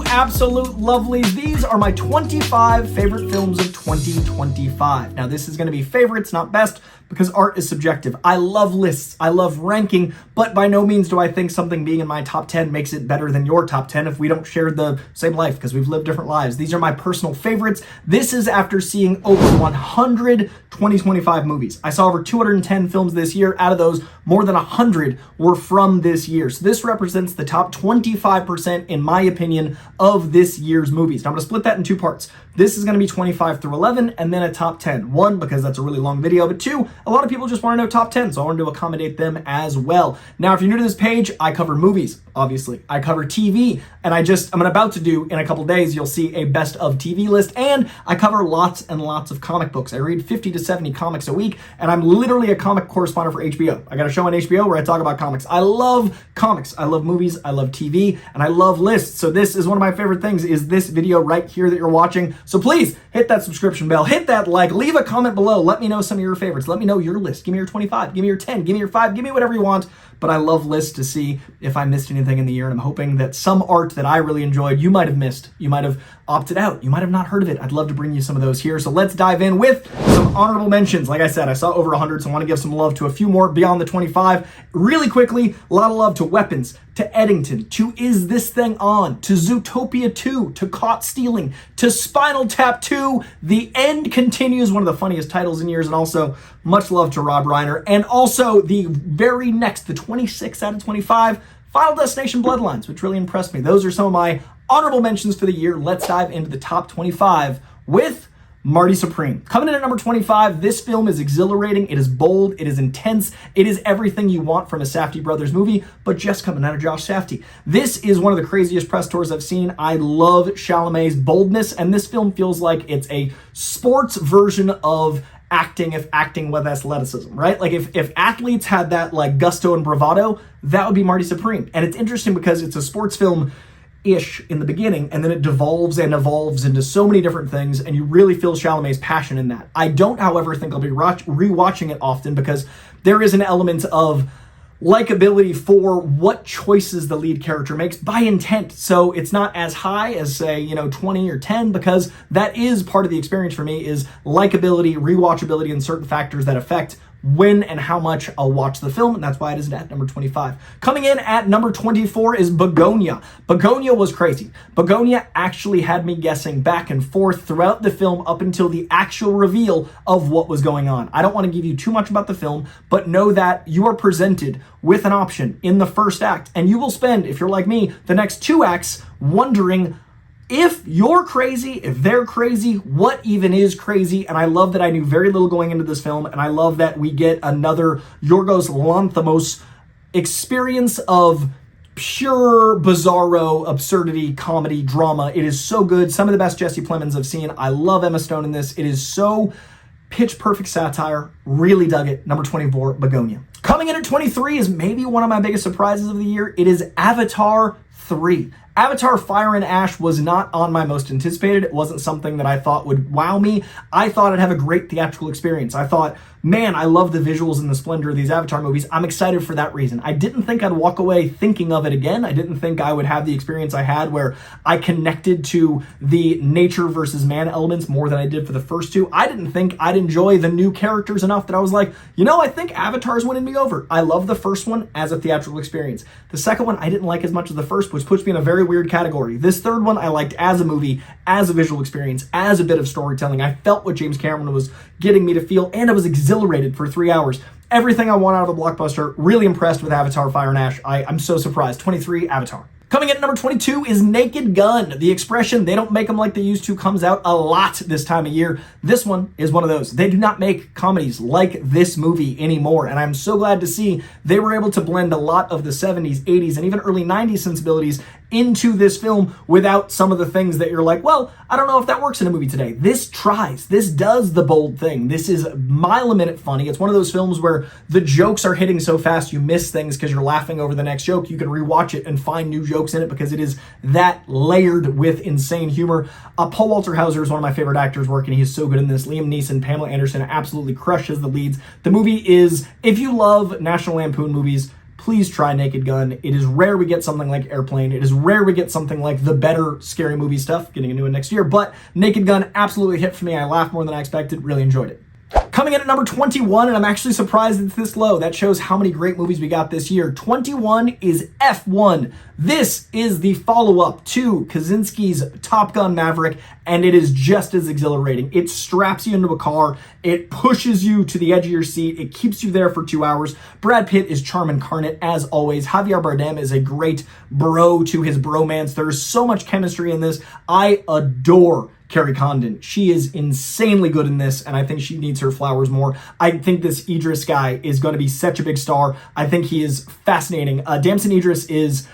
absolute lovelies. These are my 25 favorite films of 2025. Now, this is going to be favorites, not best, because art is subjective. I love lists, I love ranking, but by no means do I think something being in my top 10 makes it better than your top 10 if we don't share the same life, because we've lived different lives. These are my personal favorites. This is after seeing over 100 2025 movies. I saw over 210 films this year. Out of those, more than 100 were from this year. So this represents the top 25%, in my opinion, of this year's movies. Now I'm going to split that in two parts. This is going to be 25 through 11, and then a top 10. One, because that's a really long video, but two, a lot of people just want to know top 10, so I wanted to accommodate them as well. Now, if you're new to this page, I cover movies, obviously. I cover TV, and I'm about to do, in a couple days, you'll see a best of TV list, and I cover lots and lots of comic books. I read 50 to 70 comics a week, and I'm literally a comic correspondent for HBO. I got a show on HBO where I talk about comics. I love comics, I love movies, I love TV, and I love lists. So this is one of my favorite things, is this video right here that you're watching. So please hit that subscription bell, hit that like, leave a comment below. Let me know some of your favorites. Let me know your list. Give me your 25, give me your 10, give me your 5, give me whatever you want. But I love lists to see if I missed anything in the year, and I'm hoping that some art that I really enjoyed, you might have missed. You might have opted out. You might have not heard of it. I'd love to bring you some of those here. So let's dive in with some honorable mentions. Like I said, I saw over 100, so I want to give some love to a few more beyond the 25. Really quickly, a lot of love to Weapons, to Eddington, to Is This Thing On, to Zootopia 2, to Caught Stealing, to Spinal Tap 2, The End Continues, one of the funniest titles in years, and also much love to Rob Reiner, and also the very next, the 26 out of 25, Final Destination Bloodlines, which really impressed me. Those are some of my honorable mentions for the year. Let's dive into the top 25 with Marty Supreme. Coming in at number 25, this film is exhilarating, it is bold, it is intense, it is everything you want from a Safdie brothers movie, but just coming out of Josh Safdie. This is one of the craziest press tours I've seen. I love Chalamet's boldness, and this film feels like it's a sports version of acting, if acting with athleticism, right? Like if athletes had that like gusto and bravado, that would be Marty Supreme. And it's interesting because it's a sports film ish in the beginning, and then it devolves and evolves into so many different things, and you really feel Chalamet's passion in that. I don't, however, think I'll be rewatching it often, because there is an element of likability for what choices the lead character makes by intent. So it's not as high as, say, 20 or 10, because that is part of the experience for me, is likability, rewatchability, and certain factors that affect when and how much I'll watch the film, and that's why it is at number 25. Coming in at number 24 is Begonia. Begonia was crazy. Begonia actually had me guessing back and forth throughout the film up until the actual reveal of what was going on. I don't want to give you too much about the film, but know that you are presented with an option in the first act, and you will spend, if you're like me, the next 2 acts wondering if you're crazy, if they're crazy, what even is crazy? And I love that I knew very little going into this film, and I love that we get another Yorgos Lanthimos experience of pure bizarro absurdity, comedy, drama. It is so good. Some of the best Jesse Plemons I've seen. I love Emma Stone in this. It is so pitch perfect satire. Really dug it. Number 24, Begonia. Coming in at 23 is maybe one of my biggest surprises of the year. It is Avatar 3. Avatar Fire and Ash was not on my most anticipated. It wasn't something that I thought would wow me. I thought I'd have a great theatrical experience. I thought, man, I love the visuals and the splendor of these Avatar movies. I'm excited for that reason. I didn't think I'd walk away thinking of it again. I didn't think I would have the experience I had where I connected to the nature versus man elements more than I did for the first two. I didn't think I'd enjoy the new characters enough that I was like, I think Avatar's winning me over. I love the first one as a theatrical experience. The second one I didn't like as much as the first, which puts me in a very weird category. This third one I liked as a movie, as a visual experience, as a bit of storytelling. I felt what James Cameron was getting me to feel, and I was exhilarated for 3 hours. Everything I want out of a blockbuster. Really impressed with Avatar Fire and Ash. I'm so surprised. 23, Avatar. Coming in at number 22 is Naked Gun. The expression, they don't make them like they used to, comes out a lot this time of year. This one is one of those. They do not make comedies like this movie anymore, and I'm so glad to see they were able to blend a lot of the 70s, 80s, and even early 90s sensibilities into this film without some of the things that you're like, well, I don't know if that works in a movie today. This tries. This does the bold thing. This is mile a minute funny. It's one of those films where the jokes are hitting so fast you miss things because you're laughing over the next joke. You can rewatch it and find new jokes in it because it is that layered with insane humor. Paul Walter Hauser is one of my favorite actors working. He's so good in this. Liam Neeson, Pamela Anderson absolutely crushes the leads. The movie is, if you love National Lampoon movies, please try Naked Gun. It is rare we get something like Airplane. It is rare we get something like the better scary movie stuff, getting a new one next year, but Naked Gun absolutely hit for me. I laughed more than I expected, really enjoyed it. Coming in at number 21, and I'm actually surprised it's this low. That shows how many great movies we got this year. 21 is F1. This is the follow-up to Kaczynski's Top Gun Maverick, and it is just as exhilarating. It straps you into a car. It pushes you to the edge of your seat. It keeps you there for 2 hours. Brad Pitt is charm incarnate, as always. Javier Bardem is a great bro to his bromance. There's so much chemistry in this. I adore Carrie Condon. She is insanely good in this, and I think she needs her flowers more. I think this Idris guy is going to be such a big star. I think he is fascinating. Damson Idris is,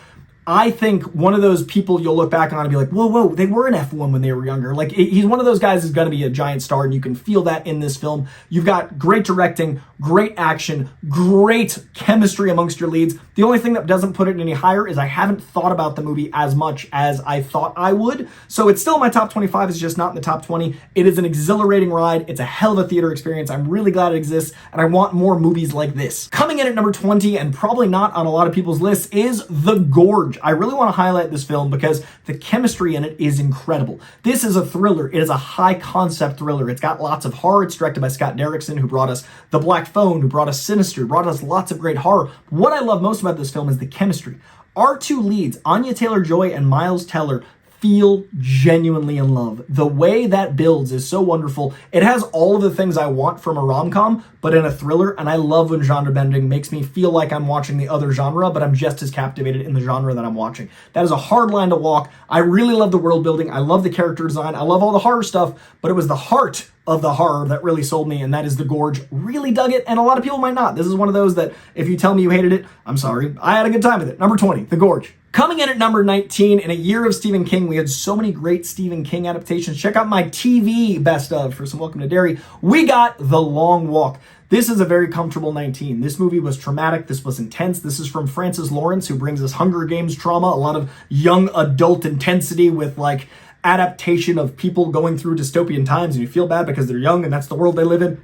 I think, one of those people you'll look back on and be like, whoa, they were in F1 when they were younger. Like, he's one of those guys who's going to be a giant star, and you can feel that in this film. You've got great directing, great action, great chemistry amongst your leads. The only thing that doesn't put it any higher is I haven't thought about the movie as much as I thought I would. So it's still in my top 25. It's just not in the top 20. It is an exhilarating ride. It's a hell of a theater experience. I'm really glad it exists, and I want more movies like this. Coming in at number 20, and probably not on a lot of people's lists, is The Gorge. I really want to highlight this film because the chemistry in it is incredible. This is a thriller. It is a high concept thriller. It's got lots of horror. It's directed by Scott Derrickson, who brought us The Black Phone, who brought us Sinister, who brought us lots of great horror. What I love most about this film is the chemistry. Our two leads, Anya Taylor-Joy and Miles Teller, feel genuinely in love. The way that builds is so wonderful. It has all of the things I want from a rom-com, but in a thriller, and I love when genre bending makes me feel like I'm watching the other genre, but I'm just as captivated in the genre that I'm watching. That is a hard line to walk. I really love the world building. I love the character design. I love all the horror stuff, but it was the heart of the horror that really sold me, and that is The Gorge. Really dug it, and a lot of people might not. This is one of those that if you tell me you hated it, I'm sorry. I had a good time with it. Number 20, The Gorge. Coming in at number 19, in a year of Stephen King, we had so many great Stephen King adaptations. Check out my TV best of for some Welcome to Derry. We got The Long Walk. This is a very comfortable 19. This movie was traumatic. This was intense. This is from Francis Lawrence, who brings us Hunger Games trauma, a lot of young adult intensity with like adaptation of people going through dystopian times, and you feel bad because they're young and that's the world they live in.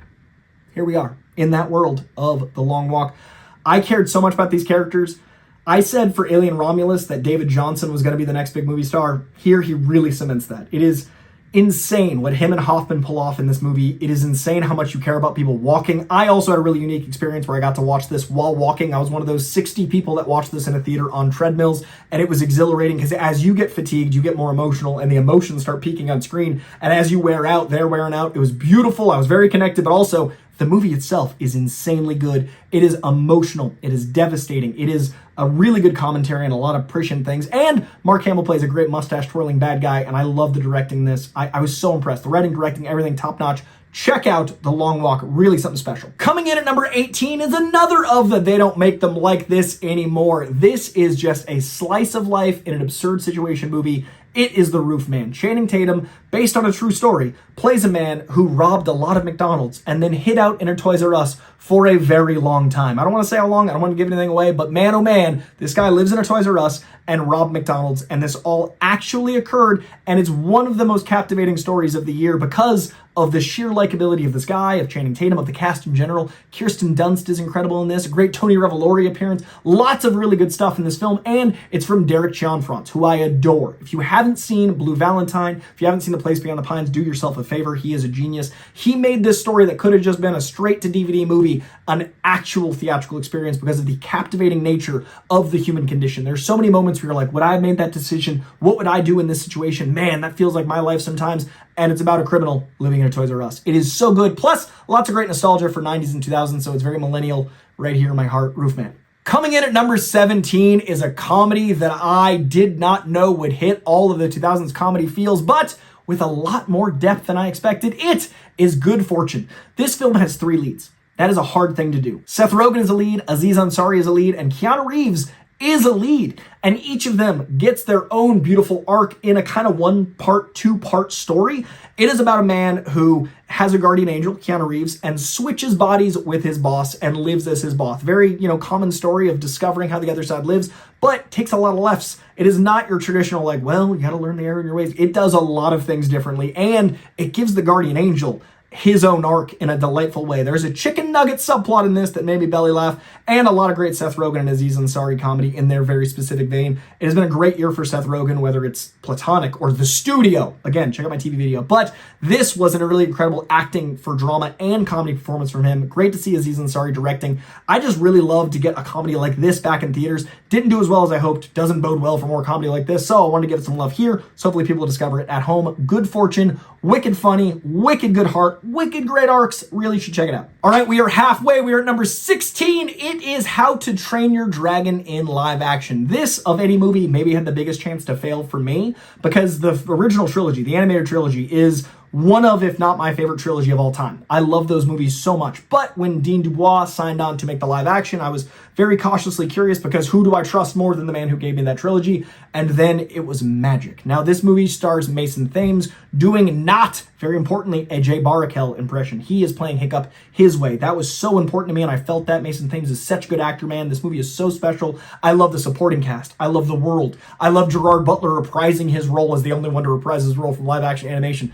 Here we are in that world of The Long Walk. I cared so much about these characters. I said for Alien Romulus that David Johnson was going to be the next big movie star. Here, he really cements that. It is insane what him and Hoffman pull off in this movie. It is insane how much you care about people walking. I also had a really unique experience where I got to watch this while walking. I was one of those 60 people that watched this in a theater on treadmills, and it was exhilarating because as you get fatigued, you get more emotional, and the emotions start peaking on screen, and as you wear out, they're wearing out. It was beautiful. I was very connected, but also the movie itself is insanely good. It is emotional. It is devastating. It is a really good commentary on a lot of prescient things. And Mark Hamill plays a great mustache-twirling bad guy, and I love the directing in this. I was so impressed. The writing, directing, everything top-notch. Check out The Long Walk. Really something special. Coming in at number 18 is another of the They Don't Make Them Like This Anymore. This is just a slice of life in an absurd situation movie. It is The Roofman. Channing Tatum, based on a true story, plays a man who robbed a lot of McDonald's and then hid out in a Toys R Us for a very long time. I don't want to say how long, I don't want to give anything away, but man, oh man, this guy lives in a Toys R Us and robbed McDonald's, and this all actually occurred, and it's one of the most captivating stories of the year because of the sheer likability of this guy, of Channing Tatum, of the cast in general. Kirsten Dunst is incredible in this, a great Tony Revolori appearance, lots of really good stuff in this film, and it's from Derek Cianfrance, who I adore. If you haven't seen Blue Valentine, if you haven't seen The Place Beyond the Pines, do yourself a favor. He is a genius. He made this story that could have just been a straight-to-DVD movie an actual theatrical experience because of the captivating nature of the human condition. There's so many moments where you're like, would I have made that decision? What would I do in this situation? Man, that feels like my life sometimes. And it's about a criminal living in a Toys R Us. It is so good. Plus, lots of great nostalgia for 90s and 2000s, so it's very millennial right here in my heart. Roofman. Coming in at number 17 is a comedy that I did not know would hit all of the 2000s comedy feels, but with a lot more depth than I expected. It is Good Fortune. This film has 3 leads. That is a hard thing to do. Seth Rogen is a lead, Aziz Ansari is a lead, and Keanu Reeves is a lead. And each of them gets their own beautiful arc in a kind of 1-part, 2-part story. It is about a man who has a guardian angel, Keanu Reeves, and switches bodies with his boss and lives as his boss. Very, common story of discovering how the other side lives, but takes a lot of lefts. It is not your traditional, you got to learn the error in your ways. It does a lot of things differently, and it gives the guardian angel his own arc in a delightful way. There's a chicken nugget subplot in this that made me belly laugh, and a lot of great Seth Rogen and Aziz Ansari comedy in their very specific vein. It has been a great year for Seth Rogen, whether it's Platonic or The Studio. Again, check out my TV video. But this was a really incredible acting for drama and comedy performance from him. Great to see Aziz Ansari directing. I just really love to get a comedy like this back in theaters. Didn't do as well as I hoped. Doesn't bode well for more comedy like this, so I wanted to give it some love here. So hopefully people will discover it at home. Good fortune, wicked funny, wicked good heart, wicked great arcs. Really should check it out. All right, we are halfway. We are at number 16. It is How to Train Your Dragon in live action. This, of any movie, maybe had the biggest chance to fail for me because the original trilogy, the animated trilogy, is one of, if not my favorite trilogy of all time. I love those movies so much. But when Dean Dubois signed on to make the live action, I was very cautiously curious because who do I trust more than the man who gave me that trilogy? And then it was magic. Now, this movie stars Mason Thames doing not, very importantly, a Jay Baruchel impression. He is playing Hiccup his way. That was so important to me, and I felt that. Mason Thames is such a good actor, man. This movie is so special. I love the supporting cast. I love the world. I love Gerard Butler reprising his role as the only one to reprise his role from live action animation.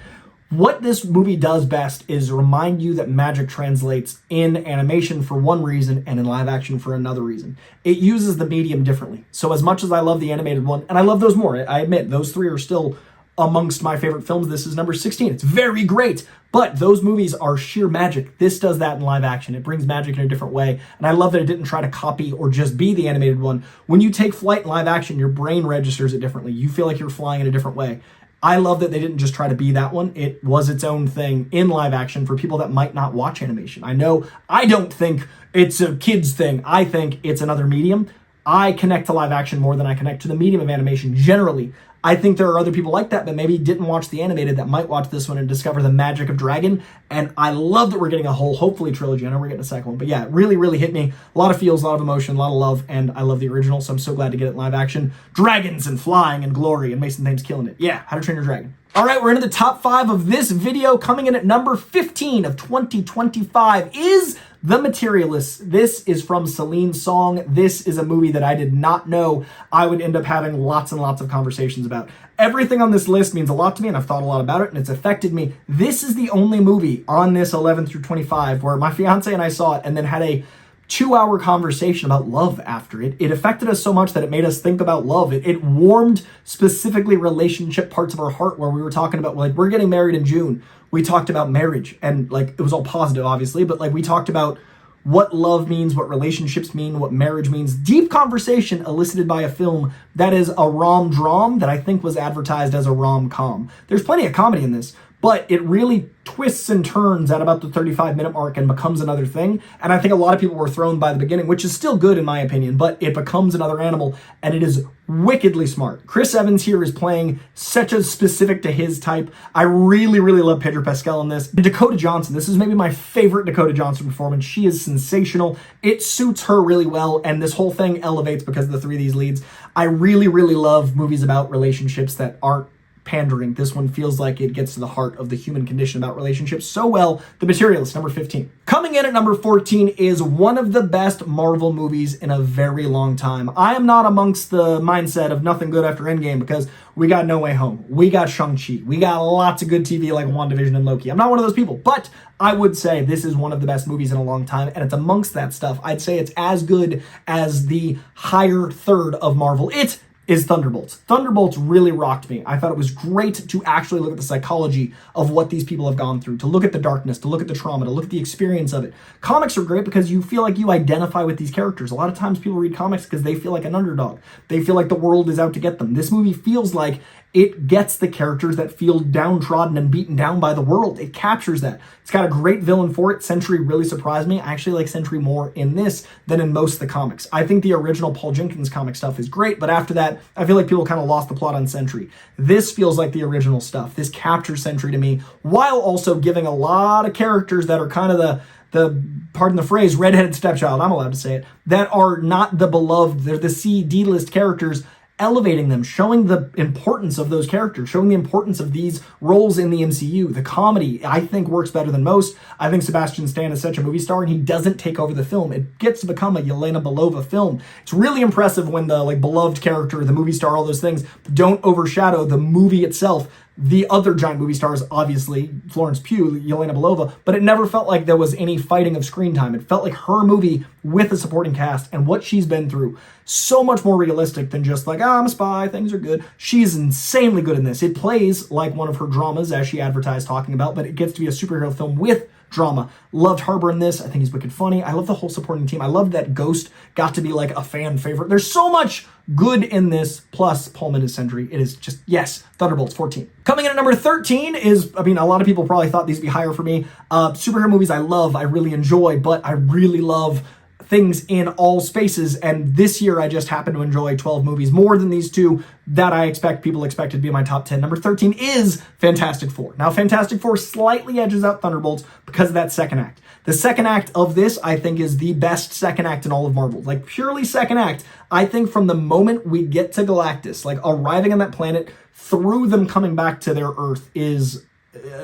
What this movie does best is remind you that magic translates in animation for one reason and in live action for another reason. It uses the medium differently. So as much as I love the animated one, and I love those more, I admit, those three are still amongst my favorite films. This is number 16. It's very great, but those movies are sheer magic. This does that in live action. It brings magic in a different way, and I love that it didn't try to copy or just be the animated one. When you take flight in live action, your brain registers it differently. You feel like you're flying in a different way. I love that they didn't just try to be that one. It was its own thing in live action for people that might not watch animation. I know I don't think it's a kid's thing. I think it's another medium. I connect to live action more than I connect to the medium of animation generally. I think there are other people like that that maybe didn't watch the animated that might watch this one and discover the magic of Dragon. And I love that we're getting a whole, hopefully, trilogy. I know we're getting a second one. But yeah, it really, really hit me. A lot of feels, a lot of emotion, a lot of love. And I love the original, so I'm so glad to get it in live action. Dragons and flying and glory, and Mason Thames killing it. Yeah, How to Train Your Dragon. All right, we're into the top 5 of this video. Coming in at number 15 of 2025 is The Materialists. This is from Celine Song. This is a movie that I did not know I would end up having lots and lots of conversations about. Everything on this list means a lot to me, and I've thought a lot about it, and it's affected me. This is the only movie on this 11 through 25 where my fiance and I saw it and then had a 2-hour conversation about love after it. It affected us so much that it made us think about love. It warmed specifically relationship parts of our heart where we were talking about, like, we're getting married in June. We talked about marriage, and like, it was all positive, obviously, but like, we talked about what love means, what relationships mean, what marriage means. Deep conversation elicited by a film that is a rom-drom that I think was advertised as a rom-com. There's plenty of comedy in this, but it really twists and turns at about the 35-minute mark and becomes another thing. And I think a lot of people were thrown by the beginning, which is still good in my opinion, but it becomes another animal, and it is wickedly smart. Chris Evans here is playing such a specific to his type. I really, really love Pedro Pascal in this. And Dakota Johnson, this is maybe my favorite Dakota Johnson performance. She is sensational. It suits her really well, and this whole thing elevates because of the 3 of these leads. I really, really love movies about relationships that aren't pandering. This one feels like it gets to the heart of the human condition about relationships so well. The Materialists, number 15. Coming in at number 14 is one of the best Marvel movies in a very long time. I am not amongst the mindset of nothing good after Endgame because we got No Way Home. We got Shang-Chi. We got lots of good TV like WandaVision and Loki. I'm not one of those people, but I would say this is one of the best movies in a long time, and it's amongst that stuff. I'd say it's as good as the higher third of Marvel. It is Thunderbolts. Thunderbolts really rocked me. I thought it was great to actually look at the psychology of what these people have gone through, to look at the darkness, to look at the trauma, to look at the experience of it. Comics are great because you feel like you identify with these characters. A lot of times people read comics because they feel like an underdog. They feel like the world is out to get them. This movie feels like it gets the characters that feel downtrodden and beaten down by the world. It captures that. It's got a great villain for it. Sentry really surprised me. I actually like Sentry more in this than in most of the comics. I think the original Paul Jenkins comic stuff is great, but after that, I feel like people kind of lost the plot on Sentry. This feels like the original stuff. This captures Sentry to me, while also giving a lot of characters that are kind of the pardon the phrase, redheaded stepchild, I'm allowed to say it, that are not the beloved, they're the C, D-list characters, elevating them, showing the importance of those characters, showing the importance of these roles in the MCU. The comedy, I think, works better than most. I think Sebastian Stan is such a movie star, and he doesn't take over the film. It gets to become a Yelena Belova film. It's really impressive when the beloved character, the movie star, all those things don't overshadow the movie itself. the other giant movie stars, obviously, Florence Pugh, Yelena Belova, but it never felt like there was any fighting of screen time. It felt like her movie with a supporting cast and what she's been through. So much more realistic than just like, I'm a spy, things are good. She's insanely good in this. It plays like one of her dramas, as she advertised talking about, but it gets to be a superhero film with drama. Loved Harbor in this. I think he's wicked funny. I love the whole supporting team. I love that Ghost got to be like a fan favorite. There's so much good in this, plus Paul Sentry. It is just, yes, Thunderbolts 14. Coming in at number 13 is, I mean, a lot of people probably thought these would be higher for me. Superhero movies I love, I really enjoy, but I really love things in all spaces, and this year I just happen to enjoy 12 movies more than these two that I expect people expected to be in my top 10. Number 13 is Fantastic Four. Now, Fantastic Four slightly edges out Thunderbolts because of that second act. The second act of this, I think, is the best second act in all of Marvel. Like, purely second act, I think from the moment we get to Galactus, like arriving on that planet, through them coming back to their Earth is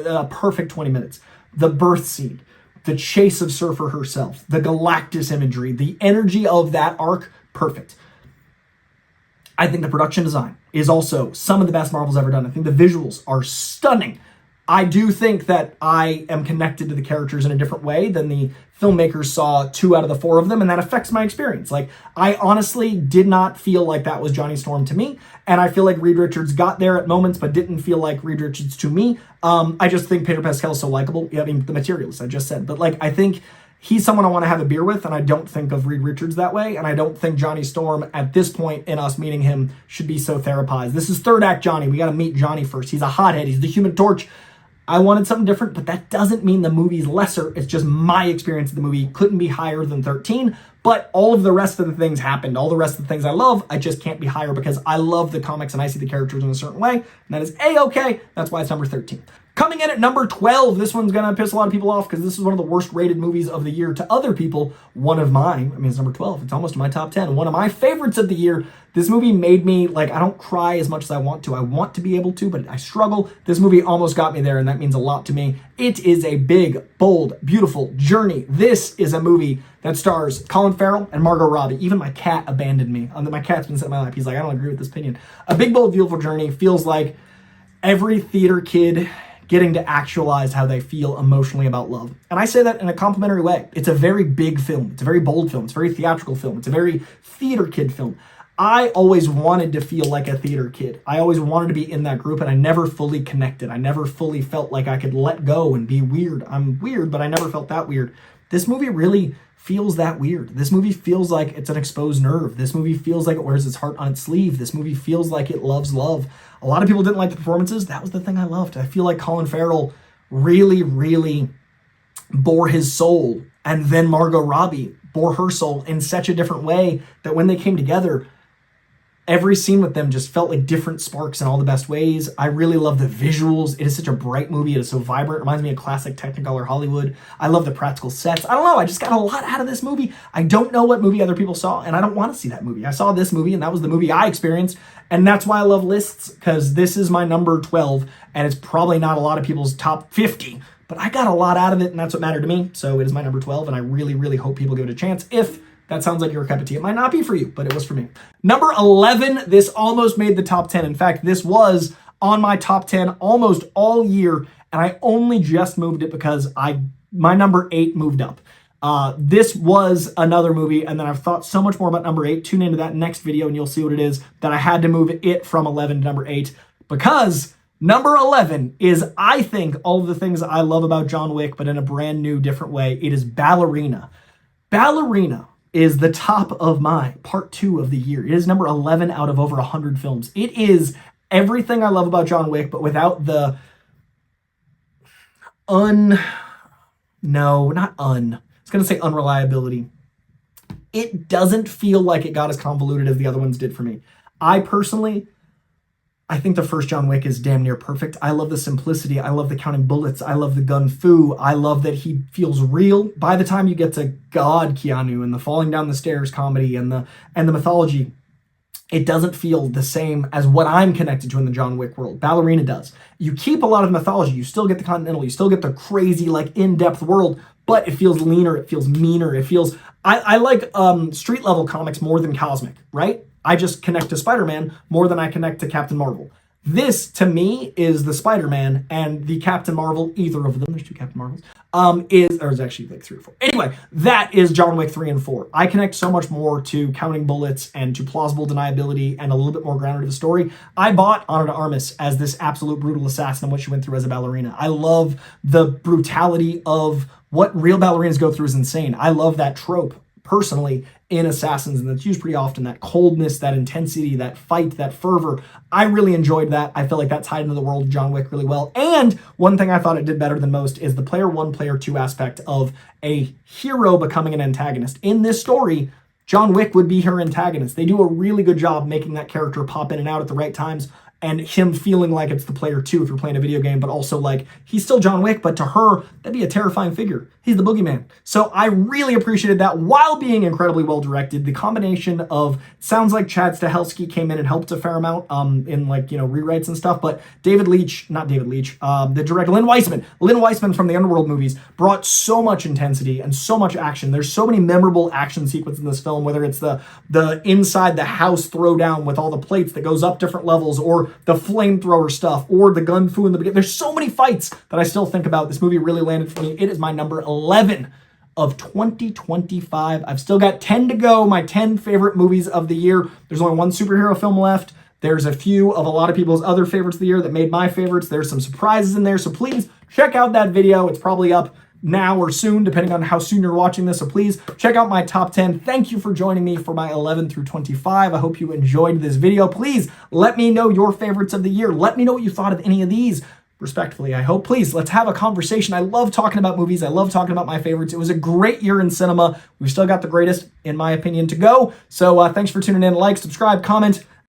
a perfect 20 minutes. The birth scene, the chase of Surfer herself, the Galactus imagery, the energy of that arc, perfect. I think the production design is also some of the best Marvel's ever done. I think the visuals are stunning. I do think that I am connected to the characters in a different way than the filmmakers saw 2 out of the 4 of them, and that affects my experience. Like, I honestly did not feel like that was Johnny Storm to me, and I feel like Reed Richards got there at moments, but didn't feel like Reed Richards to me. I just think Pedro Pascal is so likable. I mean, the Materialists, I just said, but like, I think he's someone I want to have a beer with, and I don't think of Reed Richards that way, and I don't think Johnny Storm, at this point in us meeting him, should be so therapized. This is third act Johnny. We got to meet Johnny first. He's a hothead. He's the Human Torch. I wanted something different, but that doesn't mean the movie's lesser. It's just my experience of the movie couldn't be higher than 13, but all of the rest of the things happened. All the rest of the things I love, I just can't be higher because I love the comics and I see the characters in a certain way, and that is A-okay. That's why it's number 13. Coming in at number 12, this one's going to piss a lot of people off because this is one of the worst rated movies of the year to other people. One of mine, I mean, it's number 12. It's almost in my top 10. One of my favorites of the year. This movie made me, like, I don't cry as much as I want to. I want to be able to, but I struggle. This movie almost got me there, and that means a lot to me. It is a big, bold, beautiful journey. This is a movie that stars Colin Farrell and Margot Robbie. Even my cat abandoned me. My cat's been sitting in my lap. He's like, I don't agree with this opinion. A big, bold, beautiful journey feels like every theater kid getting to actualize how they feel emotionally about love. And I say that in a complimentary way. It's a very big film. It's a very bold film. It's a very theatrical film. It's a very theater kid film. I always wanted to feel like a theater kid. I always wanted to be in that group, and I never fully connected. I never fully felt like I could let go and be weird. I'm weird, but I never felt that weird. This movie really feels that weird. This movie feels like it's an exposed nerve. This movie feels like it wears its heart on its sleeve. This movie feels like it loves love. A lot of people didn't like the performances. That was the thing I loved. I feel like Colin Farrell really, really bore his soul, and then Margot Robbie bore her soul in such a different way that when they came together, every scene with them just felt like different sparks in all the best ways. I really love the visuals. It is such a bright movie. It is so vibrant. It reminds me of classic Technicolor Hollywood. I love the practical sets. I don't know. I just got a lot out of this movie. I don't know what movie other people saw, and I don't want to see that movie. I saw this movie, and that was the movie I experienced, and that's why I love lists, because this is my number 12, and it's probably not a lot of people's top 50, but I got a lot out of it, and that's what mattered to me, so it is my number 12, and I really, really hope people give it a chance. If that sounds like your cup of tea, it might not be for you, but it was for me. Number 11, this almost made the top 10. In fact, this was on my top 10 almost all year, and I only just moved it because my number 8 moved up. This was another movie, and then I've thought so much more about number 8. Tune into that next video, and you'll see what it is, that I had to move it from 11 to number 8, because number 11 is, I think, all of the things I love about John Wick, but in a brand new, different way. It is Ballerina. Ballerina is the top of my part 2 of the year. It is number 11 out of over 100 films. It is everything I love about John Wick, but without the going to say unreliability. It doesn't feel like it got as convoluted as the other ones did for me. I think the first John Wick is damn near perfect. I love the simplicity. I love the counting bullets. I love the gun fu. I love that he feels real. By the time you get to God Keanu and the falling down the stairs comedy and the mythology, it doesn't feel the same as what I'm connected to in the John Wick world. Ballerina does. You keep a lot of mythology. You still get the Continental. You still get the crazy, like, in-depth world, but it feels leaner. It feels meaner. It feels... I like street-level comics more than cosmic, right? I just connect to Spider-Man more than I connect to Captain Marvel. This, to me, is the Spider-Man, and the Captain Marvel, either of them, there's two Captain Marvels, there's actually like 3 or 4. Anyway, that is John Wick 3 and 4. I connect so much more to counting bullets and to plausible deniability and a little bit more grounded to the story. I bought Ana de Armas as this absolute brutal assassin and what she went through as a ballerina. I love the brutality of what real ballerinas go through is insane. I love that trope, personally, in Assassins, and that's used pretty often, that coldness, that intensity, that fight, that fervor. I really enjoyed that. I feel like that tied into the world of John Wick really well. And one thing I thought it did better than most is the player 1, player 2 aspect of a hero becoming an antagonist. In this story, John Wick would be her antagonist. They do a really good job making that character pop in and out at the right times, and him feeling like it's the player 2 if you're playing a video game, but also like he's still John Wick, but to her, that'd be a terrifying figure. He's the boogeyman. So I really appreciated that while being incredibly well directed. The combination of, sounds like Chad Stahelski came in and helped a fair amount in like, rewrites and stuff, but the director, Lynn Weissman from the Underworld movies brought so much intensity and so much action. There's so many memorable action sequences in this film, whether it's the inside the house throwdown with all the plates that goes up different levels, or the flamethrower stuff, or the gun fu in the beginning. There's so many fights that I still think about. This movie really landed for me. It is my number 11 of 2025. I've still got 10 to go, my 10 favorite movies of the year. There's only one superhero film left. There's a few of a lot of people's other favorites of the year that made my favorites. There's some surprises in there, so please check out that video. It's probably up now or soon, depending on how soon you're watching this. So please check out my top 10. Thank you for joining me for my 11 through 25. I hope you enjoyed this video. Please let me know your favorites of the year. Let me know what you thought of any of these. Respectfully, I hope. Please, let's have a conversation. I love talking about movies. I love talking about my favorites. It was a great year in cinema. We've still got the greatest, in my opinion, to go. So thanks for tuning in. Like, subscribe, comment.